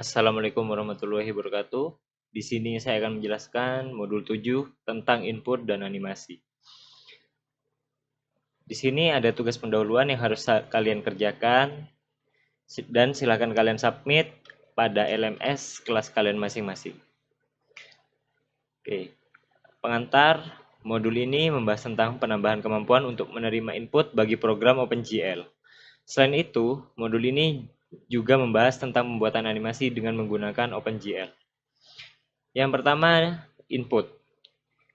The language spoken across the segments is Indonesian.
Assalamualaikum warahmatullahi wabarakatuh. Di sini saya akan menjelaskan modul 7 tentang input dan animasi. Di sini ada tugas pendahuluan yang harus kalian kerjakan dan silakan kalian submit pada LMS kelas kalian masing-masing. Oke. Pengantar, modul ini membahas tentang penambahan kemampuan untuk menerima input bagi program OpenGL. Selain itu, modul ini juga membahas tentang pembuatan animasi dengan menggunakan OpenGL. Yang pertama, input.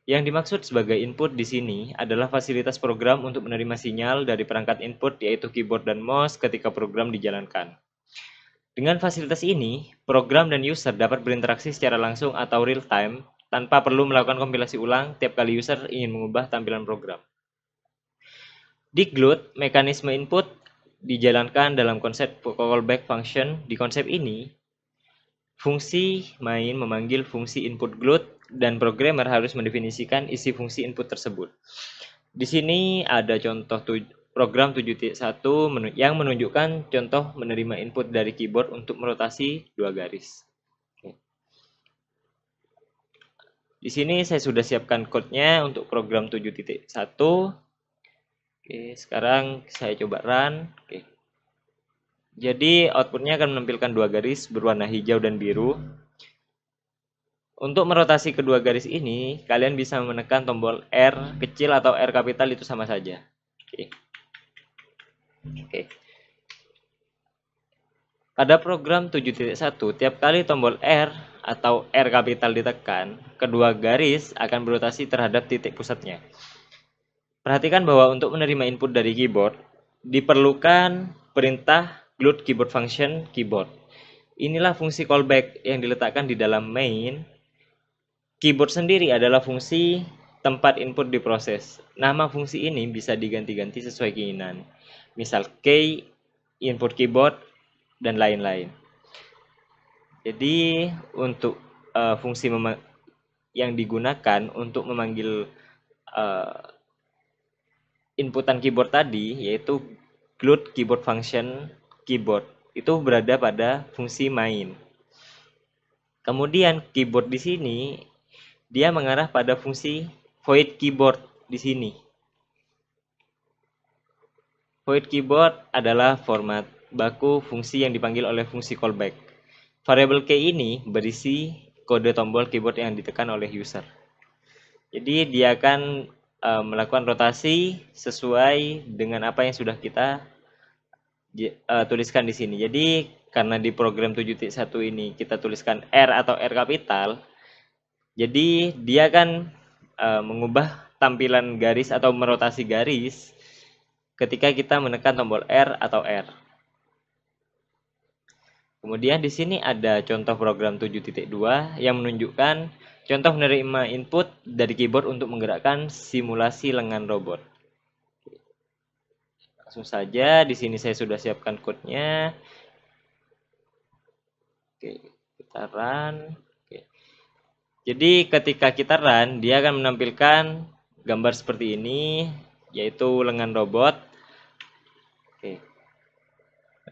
Yang dimaksud sebagai input di sini adalah fasilitas program untuk menerima sinyal dari perangkat input yaitu keyboard dan mouse ketika program dijalankan. Dengan fasilitas ini, program dan user dapat berinteraksi secara langsung atau real time tanpa perlu melakukan kompilasi ulang tiap kali user ingin mengubah tampilan program. Di GLUT, mekanisme input dijalankan dalam konsep callback function. Di konsep ini, fungsi main memanggil fungsi input GLUT dan programmer harus mendefinisikan isi fungsi input tersebut. Di sini ada contoh program 7.1 yang menunjukkan contoh menerima input dari keyboard untuk merotasi 2 garis. Di sini saya sudah siapkan code-nya untuk program 7.1. Oke, sekarang saya coba run. Oke. Jadi outputnya akan menampilkan 2 garis berwarna hijau dan biru. Untuk merotasi kedua garis ini, kalian bisa menekan tombol R kecil atau R kapital, itu sama saja. Oke. Pada program 7.1, tiap kali tombol R atau R kapital ditekan, kedua garis akan berotasi terhadap titik pusatnya. Perhatikan bahwa untuk menerima input dari keyboard, diperlukan perintah GLUT keyboard function keyboard. Inilah fungsi callback yang diletakkan di dalam main. Keyboard sendiri adalah fungsi tempat input diproses. Nama fungsi ini bisa diganti-ganti sesuai keinginan. Misal key, input keyboard, dan lain-lain. Jadi untuk fungsi yang digunakan untuk memanggil inputan keyboard tadi, yaitu GLUT keyboard function keyboard, itu berada pada fungsi main. Kemudian keyboard di sini dia mengarah pada fungsi void keyboard di sini. Void keyboard adalah format baku fungsi yang dipanggil oleh fungsi callback. Variabel key ini berisi kode tombol keyboard yang ditekan oleh user. Jadi dia akan melakukan rotasi sesuai dengan apa yang sudah kita tuliskan di sini. Jadi karena di program 7.1 ini kita tuliskan R atau R kapital, jadi dia akan mengubah tampilan garis atau merotasi garis ketika kita menekan tombol R atau R. Kemudian di sini ada contoh program 7.2 yang menunjukkan contoh menerima input dari keyboard untuk menggerakkan simulasi lengan robot. Langsung saja, di sini saya sudah siapkan code-nya. Oke, kita run. Jadi ketika kita run, dia akan menampilkan gambar seperti ini, yaitu lengan robot. Oke.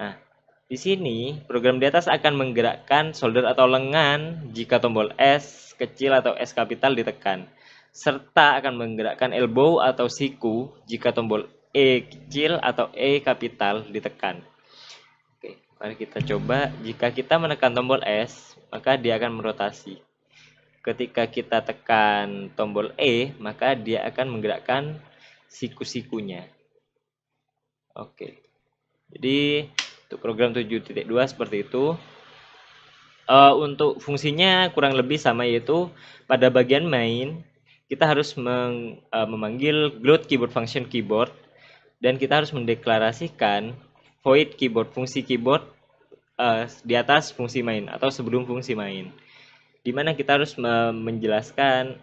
Nah, di sini program di atas akan menggerakkan shoulder atau lengan jika tombol S kecil atau S kapital ditekan, serta akan menggerakkan elbow atau siku jika tombol E kecil atau E kapital ditekan. Oke, mari kita coba. Jika kita menekan tombol S, maka dia akan merotasi. Ketika kita tekan tombol E, maka dia akan menggerakkan siku-sikunya. Oke. Jadi untuk program 7.2 seperti itu. Untuk fungsinya kurang lebih sama, yaitu pada bagian main kita harus memanggil GLUT keyboard function keyboard, dan kita harus mendeklarasikan void keyboard fungsi keyboard di atas fungsi main atau sebelum fungsi main. Di mana kita harus menjelaskan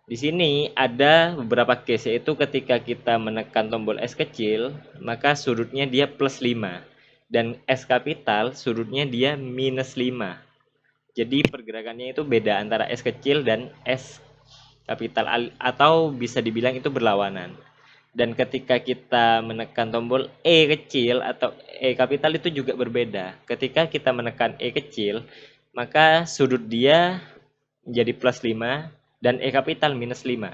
di sini ada beberapa case, yaitu ketika kita menekan tombol S kecil, maka sudutnya dia plus 5, dan S kapital sudutnya dia minus 5. Jadi pergerakannya itu beda antara S kecil dan S kapital, atau bisa dibilang itu berlawanan. Dan ketika kita menekan tombol E kecil atau E kapital itu juga berbeda. Ketika kita menekan E kecil, maka sudut dia menjadi plus 5 dan E kapital minus 5.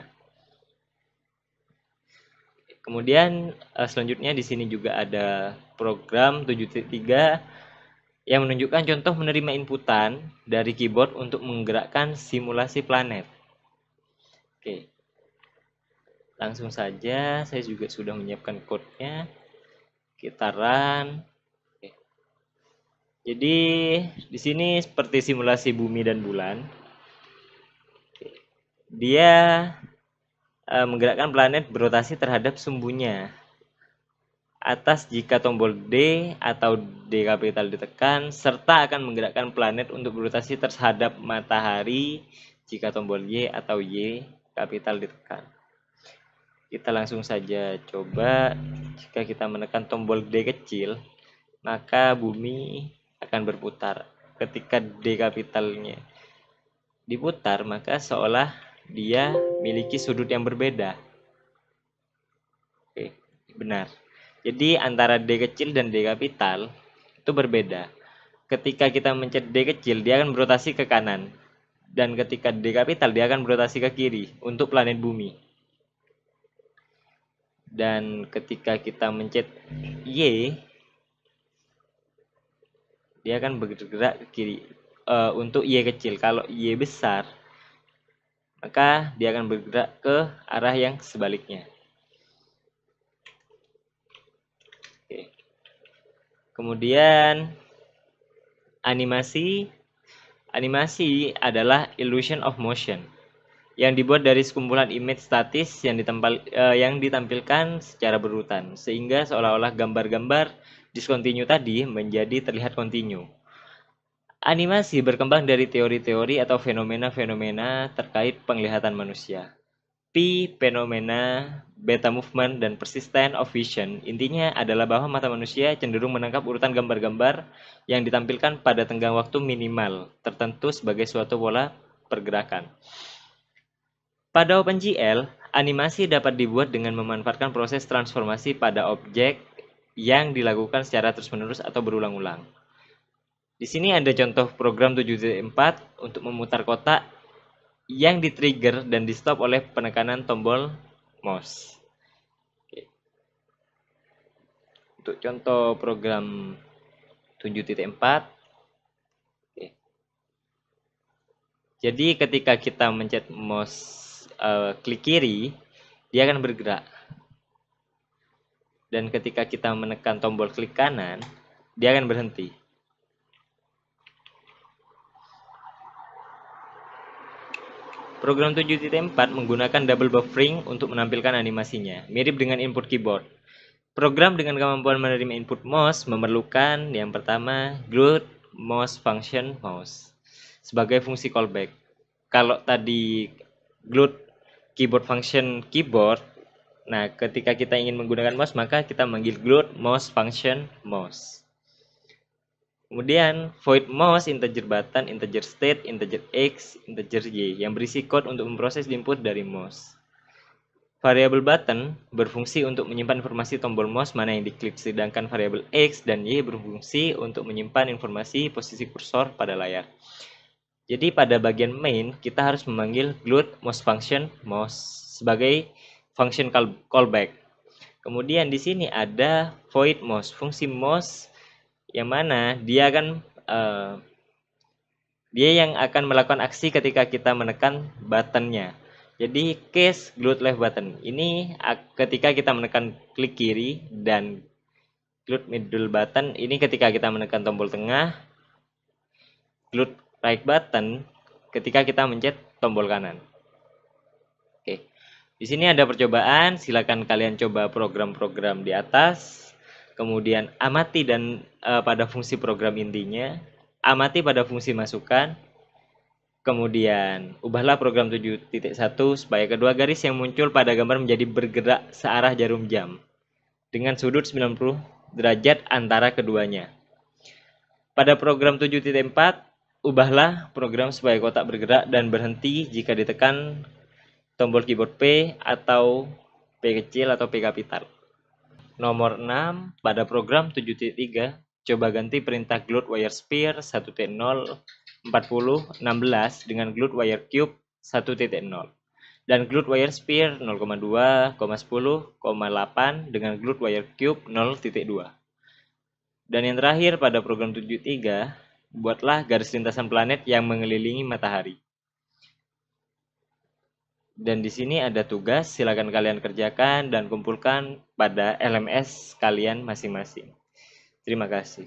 Kemudian selanjutnya di sini juga ada program 7.3 yang menunjukkan contoh menerima inputan dari keyboard untuk menggerakkan simulasi planet. Oke. Langsung saja, saya juga sudah menyiapkan code-nya. Kita run. Oke. Jadi di sini seperti simulasi bumi dan bulan. Oke. Dia menggerakkan planet berotasi terhadap sumbunya. Atas jika tombol D atau D kapital ditekan, serta akan menggerakkan planet untuk berotasi terhadap matahari jika tombol Y atau Y kapital ditekan. Kita langsung saja coba. Jika kita menekan tombol D kecil, maka bumi akan berputar. Ketika D kapitalnya diputar, maka seolah dia memiliki sudut yang berbeda. Oke, benar. Jadi antara D kecil dan D kapital itu berbeda. Ketika kita mencet D kecil, dia akan berotasi ke kanan. Dan ketika D kapital, dia akan berotasi ke kiri untuk planet bumi. Dan ketika kita mencet Y, dia akan bergerak ke kiri untuk Y kecil. Kalau Y besar, maka dia akan bergerak ke arah yang sebaliknya. Oke. Kemudian animasi adalah illusion of motion yang dibuat dari sekumpulan image statis yang ditampilkan secara berurutan, sehingga seolah-olah gambar-gambar discontinue tadi menjadi terlihat kontinu. Animasi berkembang dari teori-teori atau fenomena-fenomena terkait penglihatan manusia. P, fenomena, beta movement, dan persistent of vision. Intinya adalah bahwa mata manusia cenderung menangkap urutan gambar-gambar yang ditampilkan pada tenggang waktu minimal tertentu sebagai suatu pola pergerakan. Pada OpenGL, animasi dapat dibuat dengan memanfaatkan proses transformasi pada objek yang dilakukan secara terus-menerus atau berulang-ulang. Di sini ada contoh program 7.4 untuk memutar kotak yang di-trigger dan di-stop oleh penekanan tombol mouse. Oke. Untuk contoh program 7.4. Oke. Jadi ketika kita mencet mouse klik kiri, dia akan bergerak. Dan ketika kita menekan tombol klik kanan, dia akan berhenti. Program 7.4 menggunakan double buffering untuk menampilkan animasinya, mirip dengan input keyboard. Program dengan kemampuan menerima input mouse memerlukan yang pertama glued mouse function mouse sebagai fungsi callback. Kalau tadi glued keyboard function keyboard, nah ketika kita ingin menggunakan mouse maka kita manggil glued mouse function mouse. Kemudian void mouse integer button, integer state, integer x, integer y yang berisi code untuk memproses input dari mouse. Variabel button berfungsi untuk menyimpan informasi tombol mouse mana yang diklik, sedangkan variabel x dan y berfungsi untuk menyimpan informasi posisi kursor pada layar. Jadi pada bagian main kita harus memanggil glued mouse function mouse sebagai function callback. Kemudian di sini ada void mouse, fungsi mouse yang mana dia yang akan melakukan aksi ketika kita menekan buttonnya. Jadi case glued left button ini ketika kita menekan klik kiri, dan glued middle button ini ketika kita menekan tombol tengah, glued right button ketika kita mencet tombol kanan. Oke. Di sini ada percobaan, silakan kalian coba program-program di atas. Kemudian amati dan pada fungsi program intinya, amati pada fungsi masukan. Kemudian, ubahlah program 7.1 supaya kedua garis yang muncul pada gambar menjadi bergerak searah jarum jam dengan sudut 90 derajat antara keduanya. Pada program 7.4, ubahlah program supaya kotak bergerak dan berhenti jika ditekan tombol keyboard P atau P kecil atau P kapital. Nomor 6, pada program 7.3, coba ganti perintah Gloat Wire Spear 1.0 4016 dengan Gloat Wire Cube 1.0 dan Gloat Wire Spear 0,2, 10,8 dengan Gloat Wire Cube 0.2. Dan yang terakhir pada program 7.3, buatlah garis lintasan planet yang mengelilingi matahari. Dan di sini ada tugas, silakan kalian kerjakan dan kumpulkan pada LMS kalian masing-masing. Terima kasih.